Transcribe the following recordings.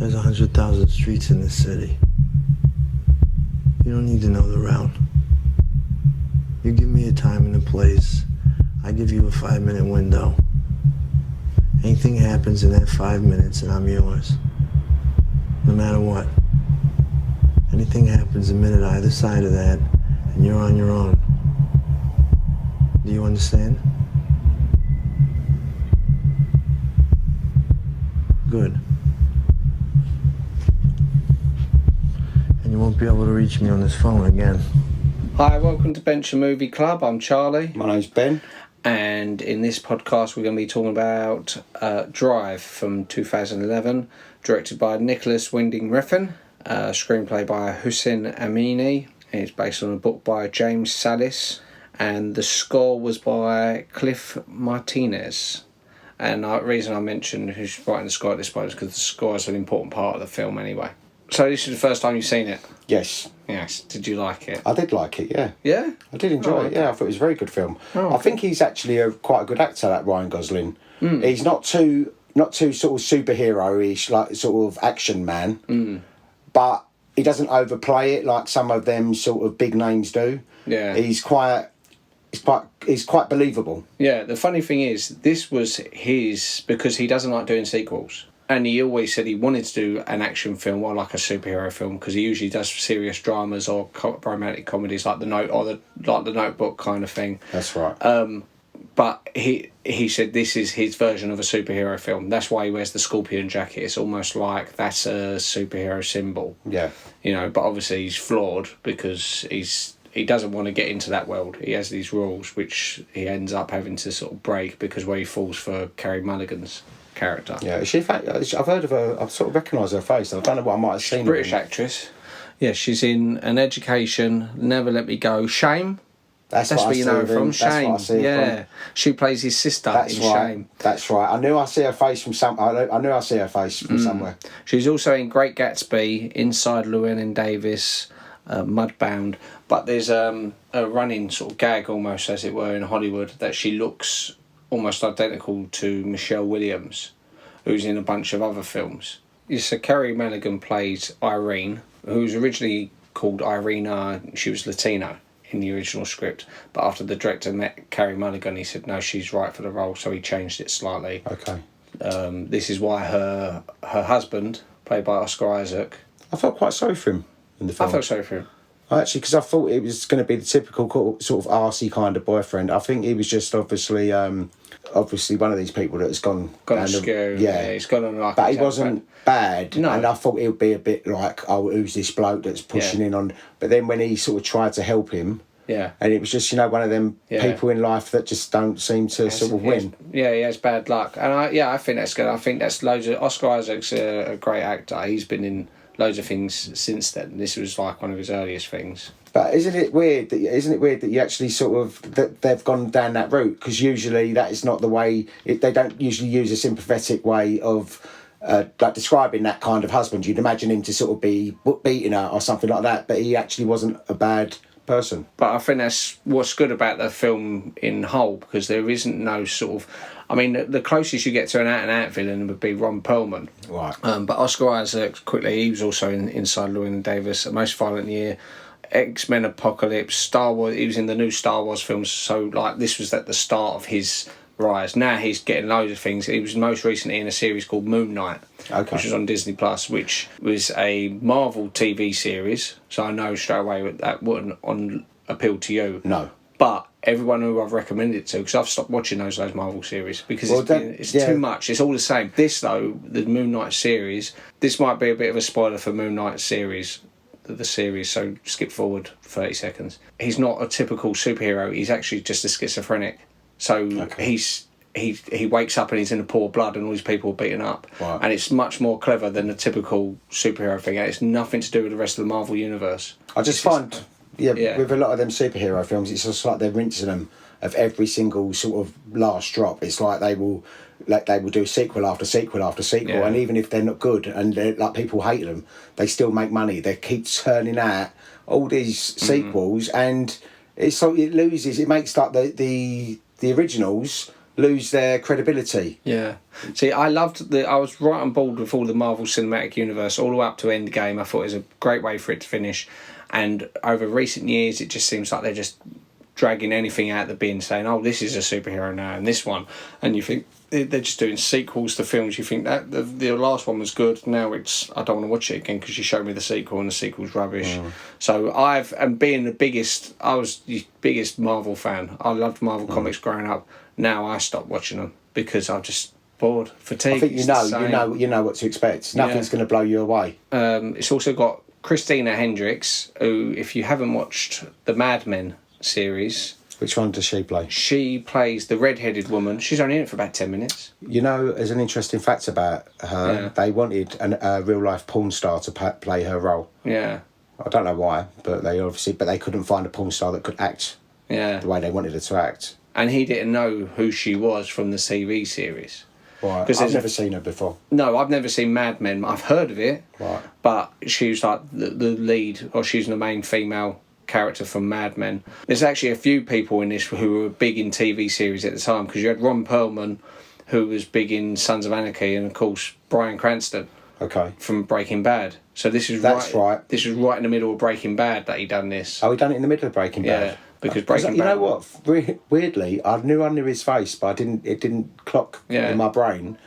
There's 100,000 streets in this city. You don't need to know the route. You give me a time and a place, I give you a 5-minute window. Anything happens in that 5 minutes and I'm yours. No matter what. Anything happens a minute either side of that and you're on your own. Do you understand? Good. And you won't be able to reach me on this phone again. Hi, welcome to Bench Movie Club. I'm Charlie. My name's Ben. And in this podcast we're going to be talking about Drive from 2011, directed by Nicolas Winding Refn, screenplay by Hussein Amini, and it's based on a book by James Salis, and the score was by Cliff Martinez. And the reason I mentioned who's writing the score at this point is because the score is an important part of the film anyway. So this is the first time you've seen it? Yes. Yes. Did you like it? I did like it, yeah. Yeah? I did enjoy it, yeah. I thought it was a very good film. Oh, okay. I think he's actually quite a good actor, that Ryan Gosling. He's not too sort of superhero-ish, like sort of action man, but he doesn't overplay it like some of them sort of big names do. Yeah. He's quite believable. Yeah, the funny thing is, this was his, because he doesn't like doing sequels. And he always said he wanted to do an action film or like a superhero film, because he usually does serious dramas or romantic comedies like The Notebook kind of thing. That's right. But he said this is his version of a superhero film. That's why he wears the scorpion jacket. It's almost like that's a superhero symbol. Yeah. You know, but obviously he's flawed because he doesn't want to get into that world. He has these rules which he ends up having to sort of break because where he falls for Carey Mulligan's character. Yeah, I've heard of her. I sort of recognise her face. I don't know what I might have seen. British actress. Yeah, she's in An Education, Never Let Me Go, Shame. That's where you know her from. Shame. Yeah, she plays his sister in Shame. That's right. I knew I see her face from somewhere. She's also in Great Gatsby, Inside Llewyn Davis, Mudbound. But there's a running sort of gag, almost as it were, in Hollywood that she looks almost identical to Michelle Williams, who's in a bunch of other films. So Carey Mulligan plays Irene, who's originally called Irene. She was Latino in the original script, but after the director met Carey Mulligan, he said no, she's right for the role, so he changed it slightly. Okay. This is why her husband, played by Oscar Isaac, I felt quite sorry for him in the film. I felt sorry for him. Actually, because I thought it was going to be the typical sort of arsey kind of boyfriend. I think he was just obviously one of these people that has gone askew. Yeah, he's gone on like. But he wasn't bad. No. And I thought it would be a bit like, oh, who's this bloke that's pushing in on? But then when he sort of tried to help him, yeah, and it was just one of them people in life that just don't seem to sort of win. He has bad luck, and I think that's good. I think that's loads of Oscar Isaac's a great actor. He's been in loads of things since then. This was like one of his earliest things. But isn't it weird that you actually sort of that they've gone down that route? Because usually that is not the way. They don't usually use a sympathetic way of like describing that kind of husband. You'd imagine him to sort of be beating her or something like that. But he actually wasn't a bad person. But I think that's what's good about the film in whole, because there isn't no sort of. I mean, the closest you get to an out-and-out villain would be Ron Perlman. Right. But Oscar Isaac, quickly, he was also in Inside Llewyn Davis, A Most Violent Year, X-Men Apocalypse, Star Wars. He was in the new Star Wars films, so like this was at the start of his rise. Now he's getting loads of things. He was most recently in a series called Moon Knight, which was on Disney Plus, which was a Marvel TV series. So I know straight away that wouldn't appeal to you. No. But everyone who I've recommended it to, because I've stopped watching those Marvel series because it's too much. It's all the same. This though, the Moon Knight series, this might be a bit of a spoiler for Moon Knight series, the series. So skip forward 30 seconds. He's not a typical superhero. He's actually just a schizophrenic. So he wakes up and he's in a pool of blood and all these people are beaten up. Wow. And it's much more clever than a typical superhero thing. And it's nothing to do with the rest of the Marvel universe. I just find. With a lot of them superhero films, it's just like they're rinsing them of every single sort of last drop. It's like they will do sequel after sequel after sequel, and even if they're not good and like people hate them, they still make money. They keep turning out all these sequels, and it's like it makes like the originals lose their credibility. Yeah. See, I was right on board with all the Marvel Cinematic Universe, all the way up to Endgame. I thought it was a great way for it to finish. And over recent years, it just seems like they're just dragging anything out of the bin, saying, oh, this is a superhero now, and this one. And you think, they're just doing sequels to films. You think that the last one was good. Now I don't want to watch it again because you showed me the sequel and the sequel's rubbish. So I was the biggest Marvel fan. I loved Marvel comics growing up. Now I stopped watching them because I'm just bored, fatigued. I think you know what to expect. Nothing's going to blow you away. It's also got Christina Hendricks, who, if you haven't watched the Mad Men series. Which one does she play? She plays the red-headed woman. She's only in it for about 10 minutes. You know, as an interesting fact about her, they wanted a real-life porn star to play her role. Yeah. I don't know why, but they couldn't find a porn star that could act the way they wanted her to act. And he didn't know who she was from the TV series. Right. I've never seen her before. No, I've never seen Mad Men. I've heard of it. Right. But she was like the lead, or she's the main female character from Mad Men. There's actually a few people in this who were big in TV series at the time, because you had Ron Perlman, who was big in Sons of Anarchy, and of course Bryan Cranston from Breaking Bad. So this is right. This was right in the middle of Breaking Bad that he done this. Oh, he done it in the middle of Breaking Bad. Yeah, because Breaking Bad. You know what? Weirdly, I knew his face, but it didn't clock in my brain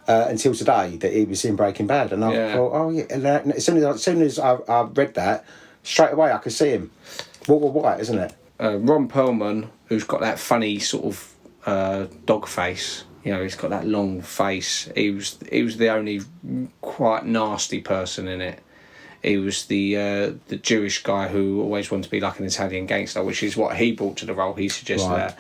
until today that he was in Breaking Bad, and I thought, oh yeah. And as soon as I read that, straight away I could see him. Walter White, isn't it? Ron Perlman, who's got that funny sort of dog face. You know, he's got that long face. He was the only quite nasty person in it. He was the Jewish guy who always wanted to be like an Italian gangster, which is what he brought to the role. He suggested that.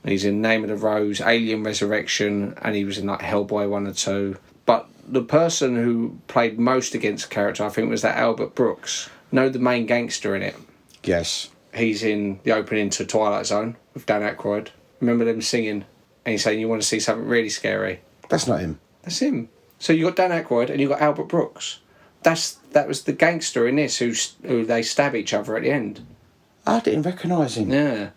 And he's in Name of the Rose, Alien Resurrection, and he was in like Hellboy 1 or 2. But the person who played most against the character, I think, was that Albert Brooks. Know the main gangster in it? Yes. He's in the opening to Twilight Zone with Dan Aykroyd. Remember them singing and he's saying, you want to see something really scary? That's not him. That's him. So you got Dan Aykroyd and you got Albert Brooks. That was the gangster in this who they stab each other at the end. I didn't recognise him. Yeah.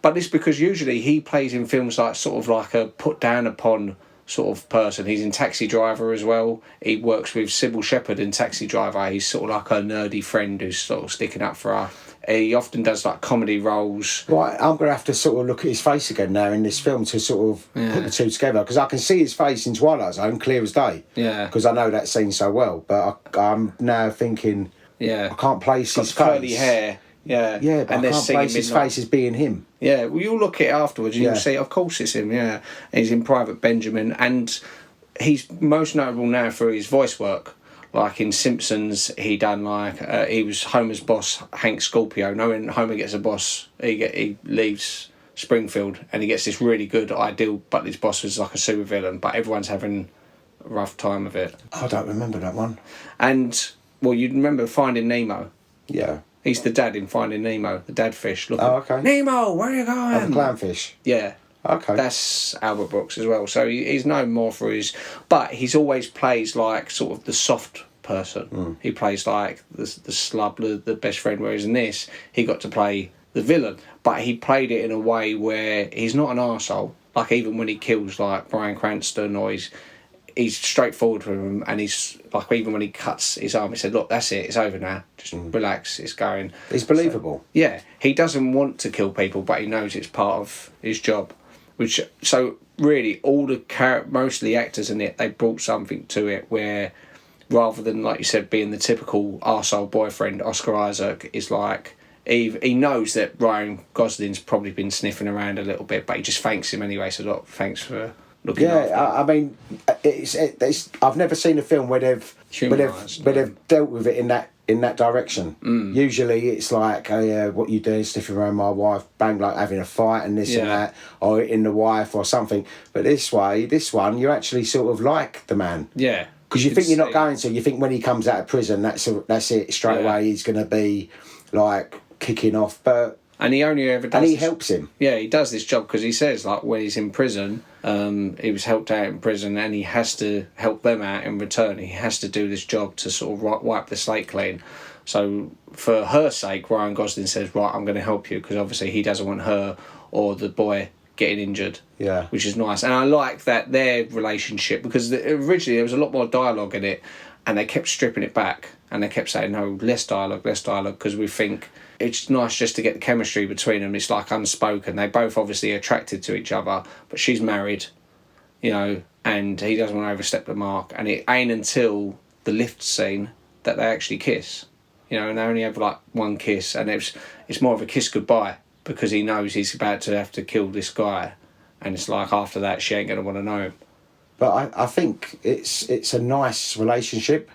But it's because usually he plays in films like sort of like a put down upon sort of person. He's in Taxi Driver as well. He works with Sybil Shepherd in Taxi Driver. He's sort of like a nerdy friend who's sort of sticking up for her. He often does like comedy roles. Right, I'm going to have to sort of look at his face again now in this film to sort of put the two together, because I can see his face in Twilight Zone clear as day. Yeah. Because I know that scene so well, but I'm now thinking, I can't place his face. Curly hair. Yeah. Yeah, but I can't place his face as being him. Yeah, well, you'll look at it afterwards and you'll see, of course it's him, yeah. And he's in Private Benjamin, and he's most notable now for his voice work. Like in Simpsons, he was Homer's boss, Hank Scorpio. Now when Homer gets a boss, he leaves Springfield and he gets this really good ideal, but his boss was like a supervillain, but everyone's having a rough time of it. I don't remember that one. And, well, you remember Finding Nemo? Yeah. He's the dad in Finding Nemo, the dad fish. Looking, oh, okay. Nemo, where are you going? Oh, the clownfish. Yeah. Okay. That's Albert Brooks as well. So he's known more for his... But he's always plays like sort of the soft person. He plays like the slub, the best friend, whereas in this, he got to play the villain. But he played it in a way where he's not an arsehole. Like even when he kills like Bryan Cranston, or he's straightforward with him, and he's like, even when he cuts his arm, he said, look, that's it, it's over now, just relax, it's going. He's believable. So, yeah, he doesn't want to kill people, but he knows it's part of his job. So really, most of the actors in it, they brought something to it where, rather than, like you said, being the typical arsehole boyfriend, Oscar Isaac is like, he knows that Ryan Gosling's probably been sniffing around a little bit, but he just thanks him anyway, so look, thanks for looking after him. I mean, it's I've never seen a film where they've dealt with it in that direction. Usually it's like, oh yeah, what you do is sniffing around my wife, bang, like having a fight and this and that, or in the wife or something. But this one, you actually sort of like the man. Yeah. Because you think you're not going to. You think when he comes out of prison, that's it, straight away he's going to be like kicking off. But and he only ever does. And he helps him. Yeah, he does this job because he says, like, when he's in prison, he was helped out in prison, and he has to help them out in return. He has to do this job to sort of wipe the slate clean. So for her sake, Ryan Gosling says, right, I'm going to help you, because obviously he doesn't want her or the boy getting injured. Yeah. Which is nice. And I like that their relationship, because originally there was a lot more dialogue in it, and they kept stripping it back, and they kept saying, no, less dialogue, because we think it's nice just to get the chemistry between them. It's like unspoken. They both obviously attracted to each other, but she's married, you know, and he doesn't want to overstep the mark. And it ain't until the lift scene that they actually kiss, you know, and they only have like one kiss, and it's more of a kiss goodbye, because he knows he's about to have to kill this guy, and it's like after that she ain't going to want to know him. But I think it's a nice relationship.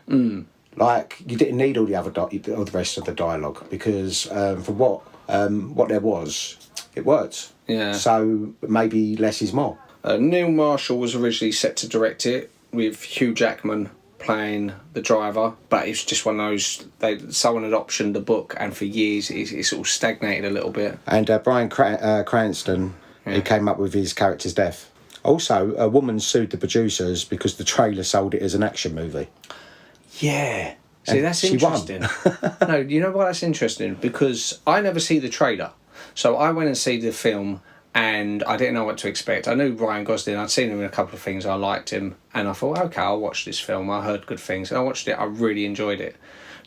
Like, you didn't need all the other all the rest of the dialogue, because for what there was, it worked. Yeah. So maybe less is more. Neil Marshall was originally set to direct it, with Hugh Jackman playing the driver, but it's just one of those, someone had optioned the book, and for years it's sort of stagnated a little bit. And Bryan Cranston, he came up with his character's death. Also, a woman sued the producers because the trailer sold it as an action movie. Yeah. See, And that's she interesting. No, you know why that's interesting? Because I never see the trailer. So I went and see the film, and I didn't know what to expect. I knew Ryan Gosling. I'd seen him in a couple of things. I liked him. And I thought, okay, I'll watch this film. I heard good things. And I watched it. I really enjoyed it.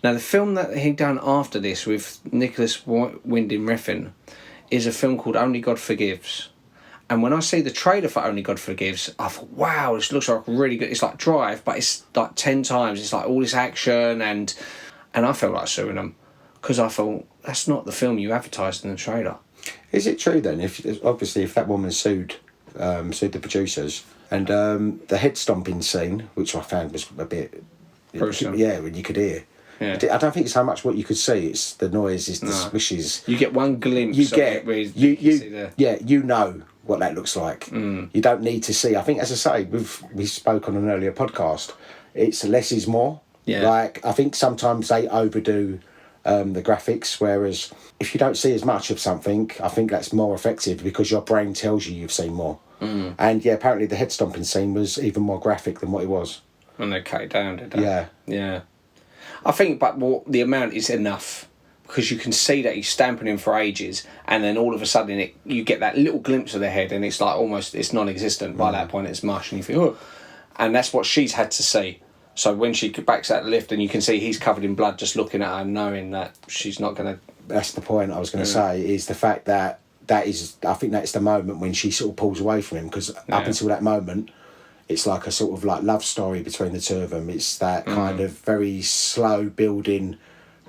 Now, the film that he done after this with Nicolas Winding Refn is a film called Only God Forgives. And when I see the trailer for Only God Forgives, I thought, wow, this looks like really good. It's like Drive, but it's like 10 times. It's like all this action, and I felt like suing them, because I thought, that's not the film you advertised in the trailer. Is it true then, if that woman sued the producers, and the head stomping scene, which I found was a bit... Gruesome. Yeah, when you could hear. Yeah. I don't think it's so much what you could see, it's the noises, the swishes. You get one glimpse of it where you see the... Yeah, you know what that looks like. You don't need to see. I think, as I say, we spoke on an earlier podcast, it's less is more. Yeah. Like, I think sometimes they overdo the graphics, whereas if you don't see as much of something, I think that's more effective, because your brain tells you you've seen more. And yeah, apparently the head stomping scene was even more graphic than what it was. And they cut it down, did they? Yeah. Yeah. I think, but the amount is enough, because you can see that he's stamping him for ages, and then all of a sudden you get that little glimpse of the head, and it's like almost, it's non-existent. By that point it's mush, and you think, oh. And that's what she's had to see. So when she backs out the lift, and you can see he's covered in blood just looking at her, knowing that she's not going to... That's the point I was going to say, is the fact that I think that's the moment when she sort of pulls away from him, because up until that moment, it's like a sort of like love story between the two of them. It's that kind of very slow building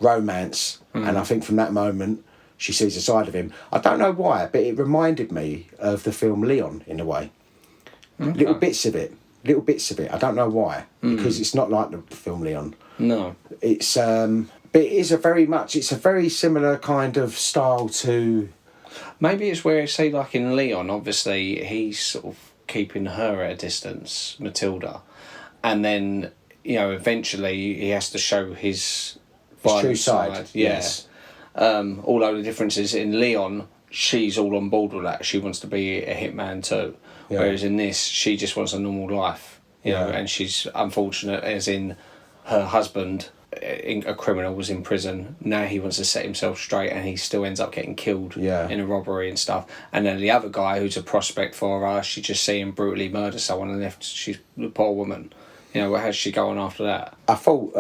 romance. And I think from that moment, she sees a side of him. I don't know why, but it reminded me of the film Leon in a way. Okay. Little bits of it. I don't know why, because it's not like the film Leon. No. It's but it is a very similar kind of style to... Maybe it's where, say, like in Leon, obviously he's sort of keeping her at a distance, Matilda, and then, you know, eventually he has to show his true side. Yes. Although the difference is, in Leon, she's all on board with that. She wants to be a hitman too. Yeah. Whereas in this, she just wants a normal life, you know, and she's unfortunate, as in her husband, a criminal, was in prison. Now he wants to set himself straight, and he still ends up getting killed in a robbery and stuff. And then the other guy, who's a prospect for her, she just see him brutally murder someone, and she's the poor woman. You know, how's she going after that? I thought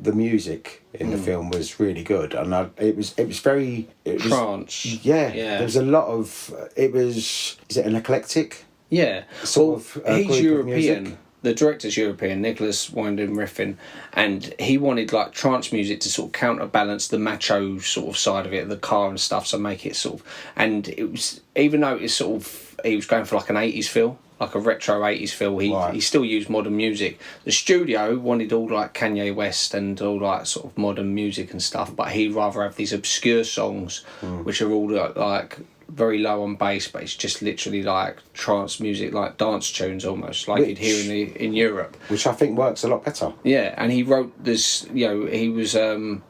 the music in the film was really good, and it was very trance. Yeah, there was a lot of Is it an eclectic? Yeah, he's European. The director's European, Nicolas Winding Refn, and he wanted like trance music to sort of counterbalance the macho sort of side of it, the car and stuff, so make it sort of... And it was, even though it's sort of, he was going for like an 80s feel, like a retro 80s feel, he still used modern music. The studio wanted all like Kanye West and all like sort of modern music and stuff, but he'd rather have these obscure songs, which are all like very low on bass, but it's just literally like trance music, like dance tunes almost, like you'd hear in Europe. Which I think works a lot better. Yeah, and he wrote this, you know, he was... him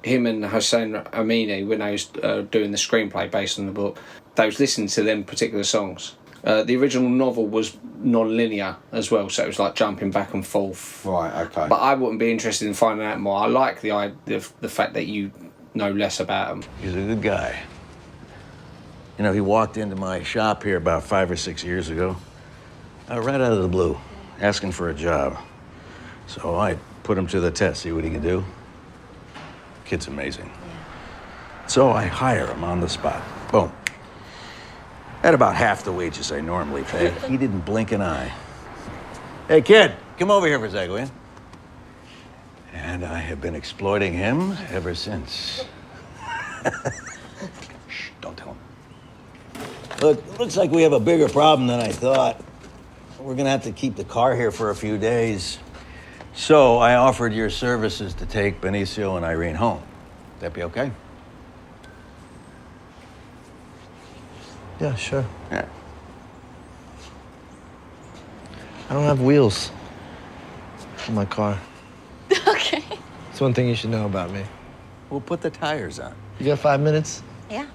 and Hossein Amini, when they was doing the screenplay based on the book, they was listening to them particular songs. The original novel was non-linear as well, so it was like jumping back and forth. Right, okay. But I wouldn't be interested in finding out more. I like the idea, the fact that you know less about him. He's a good guy. You know, he walked into my shop here about 5 or 6 years ago, right out of the blue, asking for a job. So I put him to the test, see what he can do. Kid's amazing. So I hire him on the spot. Boom. At about half the wages I normally pay. He didn't blink an eye. Hey, kid, come over here for a second, will you? And I have been exploiting him ever since. Shh, don't tell him. Look, looks like we have a bigger problem than I thought. We're gonna have to keep the car here for a few days. So I offered your services to take Benicio and Irene home. Would that be okay? Yeah, sure. Yeah. I don't have wheels in my car. Okay. It's one thing you should know about me. We'll put the tires on. You got 5 minutes? Yeah.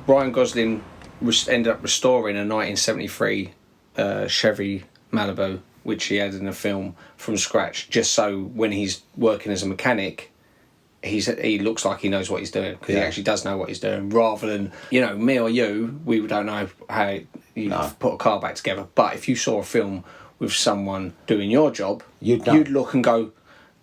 Ryan Gosling ended up restoring a 1973 Chevy Malibu, which he had in the film from scratch, just so when he's working as a mechanic, he looks like he knows what he's doing, because he actually does know what he's doing, rather than, you know, me or you, we don't know how you put a car back together. But if you saw a film with someone doing your job, you'd look and go,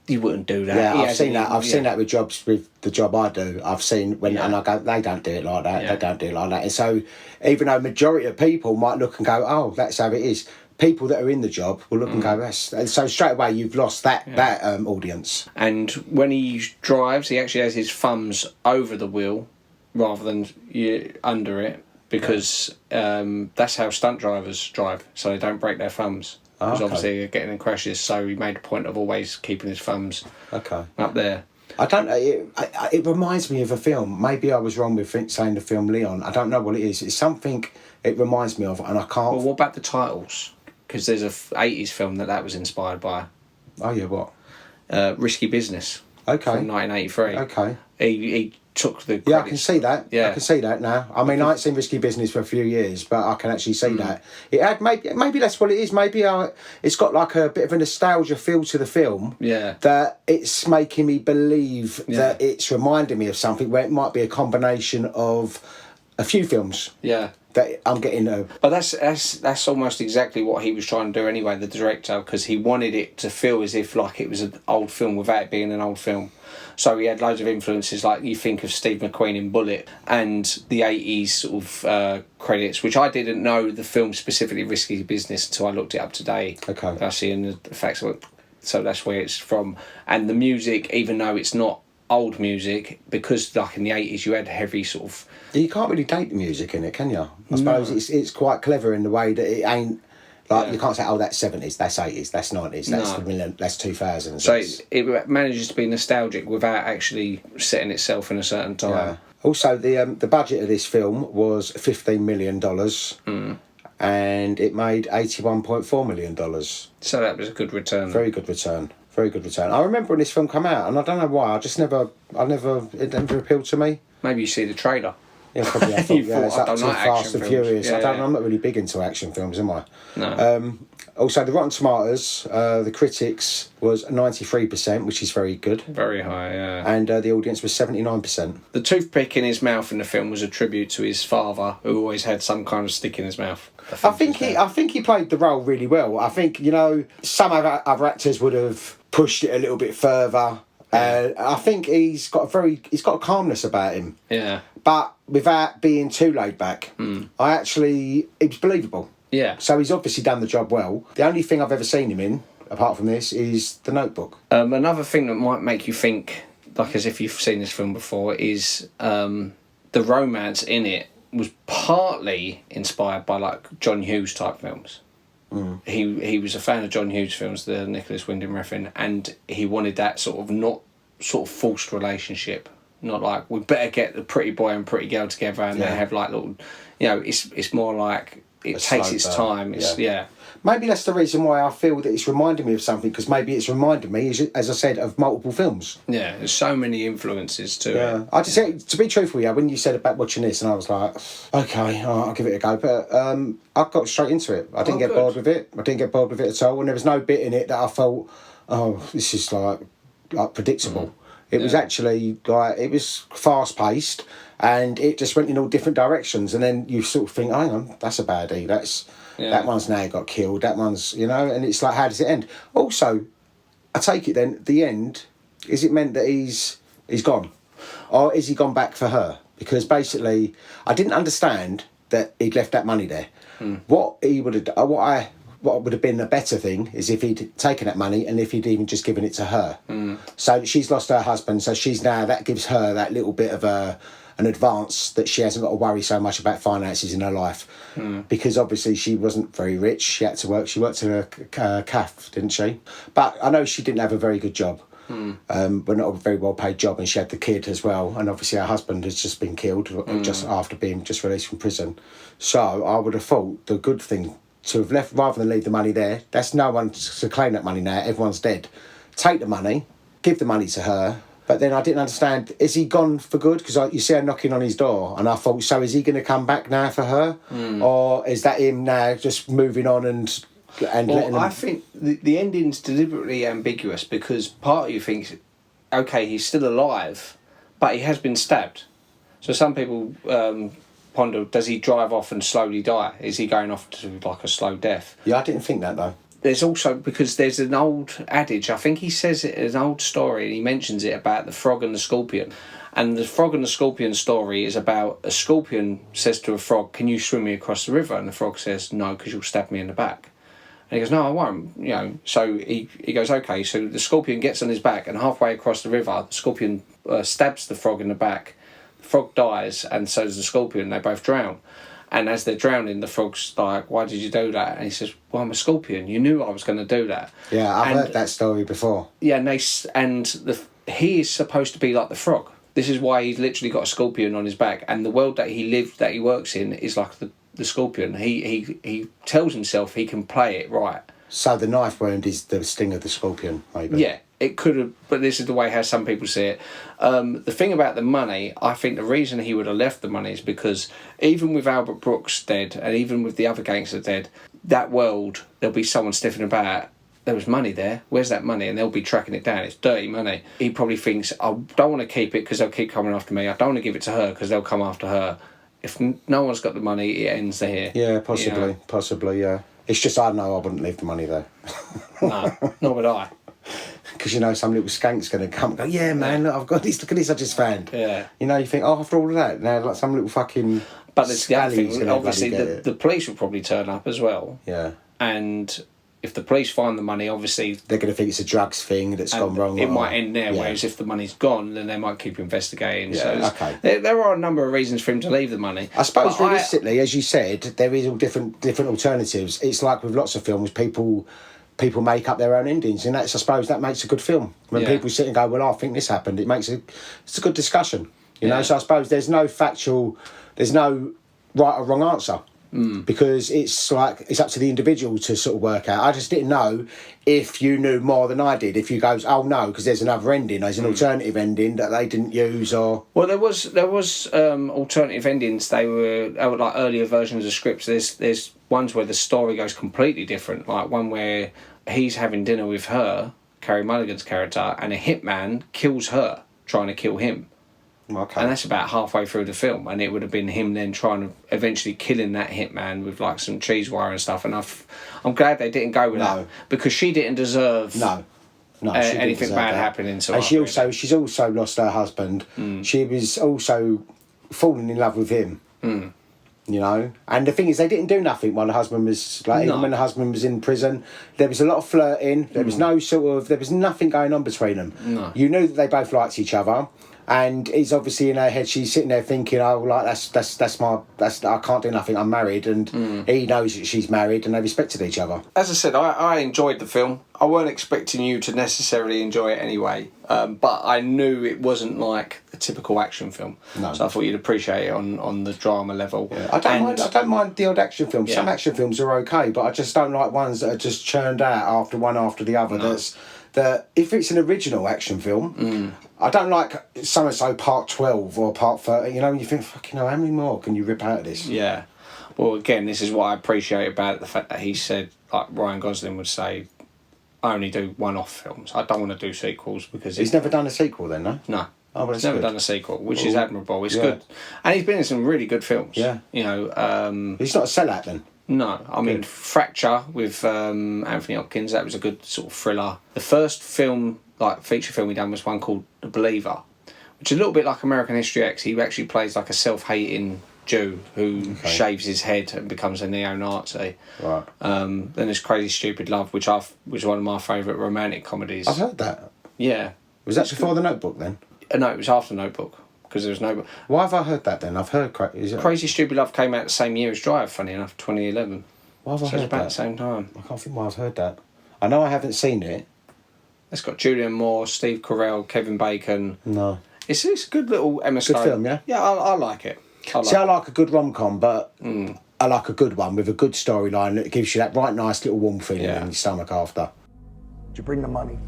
you wouldn't do that. Yeah, I've seen that. I've seen that with jobs, with the job I do. I've seen when, and I go, they don't do it like that. They don't do it like that. And so, even though majority of people might look and go, oh, that's how it is, people that are in the job will look and go, that's. And so straight away you've lost that audience. And when he drives, he actually has his thumbs over the wheel rather than under it, because that's how stunt drivers drive, so they don't break their thumbs. Because obviously they're getting in crashes, so he made a point of always keeping his thumbs up there. I don't know. It reminds me of a film. Maybe I was wrong with saying the film Leon. I don't know what it is. It's something it reminds me of, and I can't. Well, what about the titles? Because there's a 80s film that was inspired by. Oh yeah, what? Risky Business. Okay. From 1983. Okay. He took the. Yeah, I can see that. Yeah. I can see that now. I mean, I ain't seen Risky Business for a few years, but I can actually see that. It had maybe that's what it is. Maybe it's got like a bit of a nostalgia feel to the film. Yeah. That it's making me believe that it's reminding me of something where it might be a combination of a few films. Yeah. That I'm getting. But that's almost exactly what he was trying to do anyway, the director, because he wanted it to feel as if like it was an old film without it being an old film. So he had loads of influences, like you think of Steve McQueen in Bullet, and the 80s sort of credits, which I didn't know the film specifically Risky Business until I looked it up today. Okay. I see in the facts of it. So that's where it's from. And the music, even though it's not old music, because like in the 80s you had heavy sort of... You can't really date the music in it, can you? I suppose it's quite clever in the way that it ain't... Like, you can't say, oh, that's 70s, that's 80s, that's 90s, that's 2000s. So it manages to be nostalgic without actually setting itself in a certain time. Yeah. Also, the budget of this film was $15 million, and it made $81.4 million. So that was a good return. Very good return. Very good return. I remember when this film came out, and I don't know why, it never appealed to me. Maybe you see the trailer. Yeah, probably. I thought, it's I up don't to like Fast action and films. Furious. Yeah, I'm not really big into action films, am I? No. Also, the Rotten Tomatoes, the critics was 93%, which is very good. Very high, yeah. And the audience was 79%. The toothpick in his mouth in the film was a tribute to his father, who always had some kind of stick in his mouth. I think he played the role really well. I think, some other actors would have pushed it a little bit further. I think he's got a calmness about him. Yeah. But without being too laid back. It was believable. Yeah. So he's obviously done the job well. The only thing I've ever seen him in, apart from this, is The Notebook. Another thing that might make you think, like as if you've seen this film before, is the romance in it was partly inspired by like John Hughes type films. He was a fan of John Hughes films, the Nicolas Winding Refn, and he wanted that sort of forced relationship. Not like we better get the pretty boy and pretty girl together and they have like little, it's more like it takes its time. Maybe that's the reason why I feel that it's reminding me of something, because maybe it's reminding me, as I said, of multiple films. Yeah, there's so many influences to it. I just say, to be truthful, when you said about watching this, and I was like, okay, I'll give it a go. But I got straight into it. I didn't get bored with it. I didn't get bored with it at all. And there was no bit in it that I thought, oh, this is like predictable. It was actually like, it was fast paced, and it just went in all different directions. And then you sort of think, hang on, that's a baddie. That one's now got killed. That one's, and it's like, how does it end? Also, I take it then, the end, is it meant that he's gone? Or is he gone back for her? Because basically, I didn't understand that he'd left that money there. What would have been a better thing is if he'd taken that money and if he'd even just given it to her. So she's lost her husband, so that gives her that little bit of an advance that she hasn't got to worry so much about finances in her life. Because obviously she wasn't very rich, she had to work. She worked in a cafe, didn't she? But I know she didn't have a very good job. But not a very well paid job, and she had the kid as well, and obviously her husband has just been killed just after being just released from prison. So I would have thought the good thing to have left, rather than leave the money there, that's no one to claim that money now, everyone's dead. Take the money, give the money to her. But then I didn't understand, is he gone for good? Because you see her knocking on his door, and I thought, so is he going to come back now for her? Or is that him now just moving on and well, I think the ending's deliberately ambiguous, because part of you thinks, okay, he's still alive, but he has been stabbed. So some people ponder, does he drive off and slowly die? Is he going off to like a slow death? Yeah, I didn't think that though. There's also, because there's an old adage, I think he says it as an old story, and he mentions it about the frog and the scorpion. And the frog and the scorpion story is about a scorpion says to a frog, can you swim me across the river? And the frog says, no, because you'll stab me in the back. And he goes, no, I won't. So he goes, okay. So the scorpion gets on his back, and halfway across the river, the scorpion stabs the frog in the back. The frog dies, and so does the scorpion. They both drown. And as they're drowning, the frog's like, why did you do that? And he says, well, I'm a scorpion. You knew I was going to do that. Yeah, I've heard that story before. Yeah, and he is supposed to be like the frog. This is why he's literally got a scorpion on his back. And the world that he works in, is like the scorpion. He tells himself he can play it right. So the knife wound is the sting of the scorpion, maybe? Yeah, it could have, but this is the way how some people see it. The thing about the money, I think the reason he would have left the money is because even with Albert Brooks dead, and even with the other gangsters dead, that world, there'll be someone sniffing about, there was money there, where's that money? And they'll be tracking it down, it's dirty money. He probably thinks, I don't want to keep it because they'll keep coming after me, I don't want to give it to her because they'll come after her. If no one's got the money, it ends here. Yeah, possibly, yeah. It's just, I know I wouldn't leave the money there. No, nor would I. Because, some little skank's going to come and go, yeah, man, look, I've got this, look at this I just found. Yeah. You think, after all of that, now, like some little fucking... But there's the other thing, obviously, the police will probably turn up as well. Yeah. And if the police find the money, obviously... They're going to think it's a drugs thing that's gone wrong. It might end there, whereas if the money's gone, then they might keep investigating. Yeah, so okay. There are a number of reasons for him to leave the money. I suppose, realistically, as you said, there is all different alternatives. It's like with lots of films, people make up their own endings, and I suppose that makes a good film. When people sit and go, well, I think this happened, it's a good discussion. You know, so I suppose there's no right or wrong answer. Because it's up to the individual to sort of work out. I just didn't know if you knew more than I did. If you goes, oh no, because there's another ending, there's an alternative ending that they didn't use, or well, there was alternative endings. They were like earlier versions of scripts. There's ones where the story goes completely different, like one where he's having dinner with her, Carey Mulligan's character, and a hitman kills her, trying to kill him. Okay. And that's about halfway through the film, and it would have been him then trying to eventually killing that hitman with like some cheese wire and stuff. And I'm glad they didn't go with that, because she didn't deserve anything bad happening to her. And she's also lost her husband. She was also falling in love with him. You know, and the thing is, they didn't do nothing while the husband was even when the husband was in prison. There was a lot of flirting. There was there was nothing going on between them. No. You knew that they both liked each other. And it's obviously in her head, she's sitting there thinking, oh, like, I can't do nothing, I'm married. And he knows that she's married, and they respected each other. As I said, I enjoyed the film. I weren't expecting you to necessarily enjoy it anyway, but I knew it wasn't like a typical action film. No. So I thought you'd appreciate it on the drama level. Yeah. I don't mind the odd action films. Yeah. Some action films are okay, but I just don't like ones that are just churned out after one after the other. No. That if it's an original action film, I don't like so part 12 or part 30. You know, when you think, fucking hell, how many more can you rip out of this? Yeah. Well, again, this is what I appreciate about it, the fact that he said, like Ryan Gosling would say, I only do one-off films. I don't want to do sequels because He's never done a sequel then, no? No. Oh, well, He's never done a sequel, which is admirable. It's good. And he's been in some really good films. Yeah. You know, He's not a sellout then? no. I mean, Fracture with Anthony Hopkins, that was a good sort of thriller. The first film, like feature film he done was one called The Believer, which is a little bit like American History X. He actually plays like a self-hating Jew who shaves his head and becomes a neo-Nazi. Right. Then there's Crazy Stupid Love, which is one of my favourite romantic comedies. I've heard that. Yeah. Was that before The Notebook then? No, it was after Notebook, because there was no... Why have I heard that then? I've heard... Crazy Stupid Love came out the same year as Drive, funny enough, 2011. Why have I So heard it's about that? the same time. I can't think why I've heard that. I know I haven't seen it. It's got Julianne Moore, Steve Carell, Kevin Bacon. No. It's a good little Emma Stone. Good film, yeah? Yeah, I like it. I like a good rom-com, but I like a good one with a good storyline that gives you that right nice little warm feeling in your stomach after. Did you bring the money?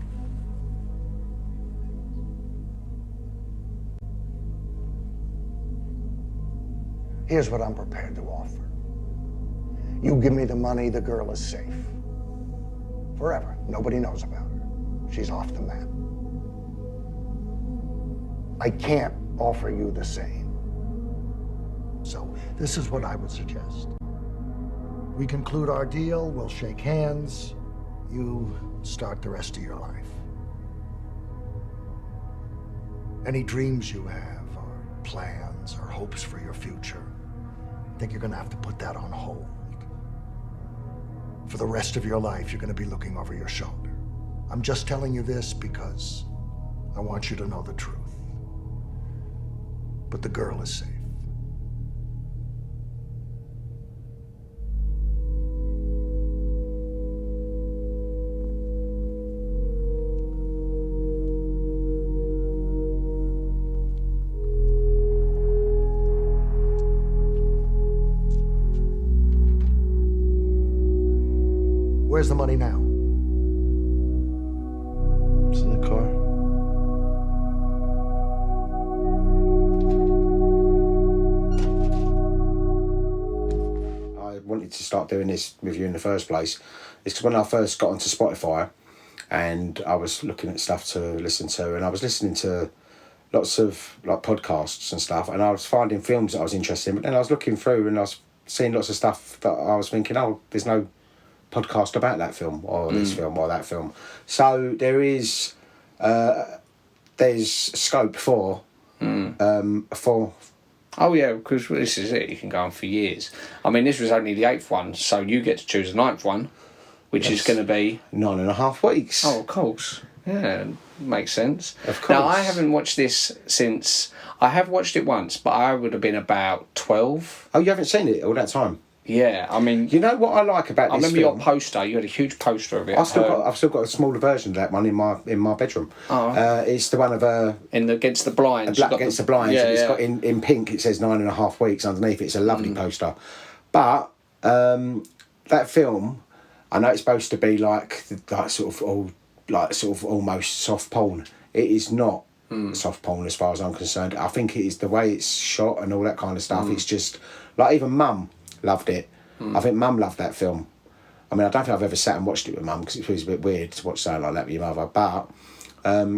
Here's what I'm prepared to offer. You give me the money, the girl is safe. Forever. Nobody knows about her. She's off the map. I can't offer you the same. So this is what I would suggest. We conclude our deal, we'll shake hands, you start the rest of your life. Any dreams you have, or plans, or hopes for your future, I think you're gonna have to put that on hold. For the rest of your life, you're gonna be looking over your shoulder. I'm just telling you this because I want you to know the truth. But the girl is safe. Where's the money now? It's in the car. I wanted to start doing this with you in the first place. It's 'cause when I first got onto Spotify and I was looking at stuff to listen to, and I was listening to lots of like podcasts and stuff, and I was finding films that I was interested in, but then I was looking through and I was seeing lots of stuff that I was thinking, oh, there's no podcast about that film or this film or that film. So there's scope for Oh yeah, because this is it. You can go on for years. I mean, this was only the 8th one, so you get to choose the 9th one, which is going to be 9.5 weeks. Oh, of course. Yeah, makes sense. Of course. Now, I haven't watched this since... I have watched it once, but I would have been about 12. Oh, you haven't seen it all that time? Yeah, I mean... You know what I like about this I remember film? your poster. You had a huge poster of it. I've still got a smaller version of that one in my bedroom. Oh. It's the one of Against the Blinds. Black Against the Blinds. Yeah, and it's yeah. got in pink. It says 9.5 weeks underneath. It's a lovely poster, but that film, I know it's supposed to be like sort of almost soft porn. It is not soft porn as far as I'm concerned. I think it is the way it's shot and all that kind of stuff. It's just like even Mum loved it. I think Mum loved that film. I mean, I don't think I've ever sat and watched it with Mum because it was a bit weird to watch something like that with your mother. But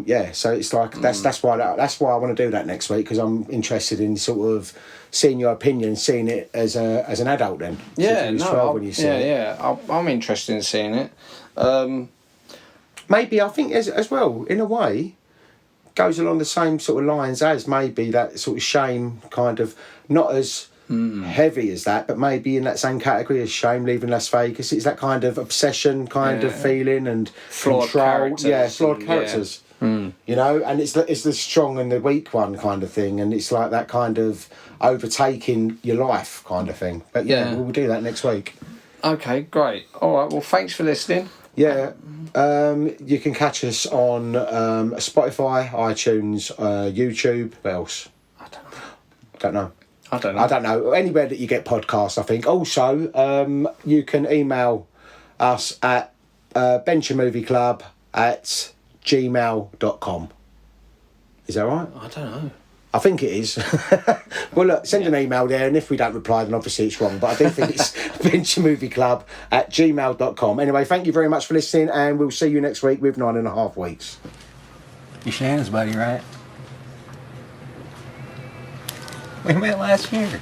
yeah, so it's like that's why I want to do that next week, because I'm interested in sort of seeing your opinion, seeing it as an adult. Then Yeah, so no, when you see it. yeah. I'm interested in seeing it. Maybe I think as well, in a way, goes along the same sort of lines as maybe that sort of shame, kind of not as heavy as that, but maybe in that same category as Shame Leaving Las Vegas. It's that kind of obsession kind of feeling and Flawed control. characters. Yeah, flawed Yeah. characters. You know, and it's the strong and the weak one kind of thing, and it's like that kind of overtaking your life kind of thing. But yeah, we'll do that next week. Okay, great. All right, well, thanks for listening. Yeah, you can catch us on Spotify, iTunes, YouTube. What else? I don't know. Anywhere that you get podcasts, I think. Also, you can email us at benchermovieclub@gmail.com. Is that right? I don't know. I think it is. Well, look, send an email there, and if we don't reply, then obviously it's wrong. But I do think it's venturemovieclub@gmail.com. Anyway, thank you very much for listening, and we'll see you next week with 9.5 Weeks. You're Shannon's buddy, right? We met last year.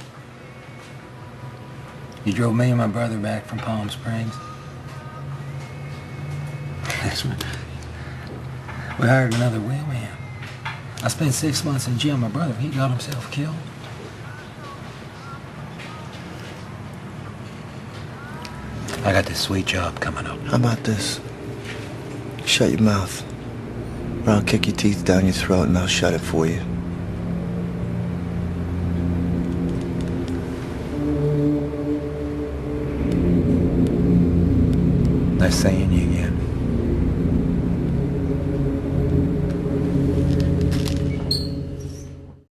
You drove me and my brother back from Palm Springs. We hired another wheelman. I spent 6 months in jail. My brother, he got himself killed. I got this sweet job coming up. How about this? Shut your mouth, or I'll kick your teeth down your throat and I'll shut it for you. Nice seeing you again.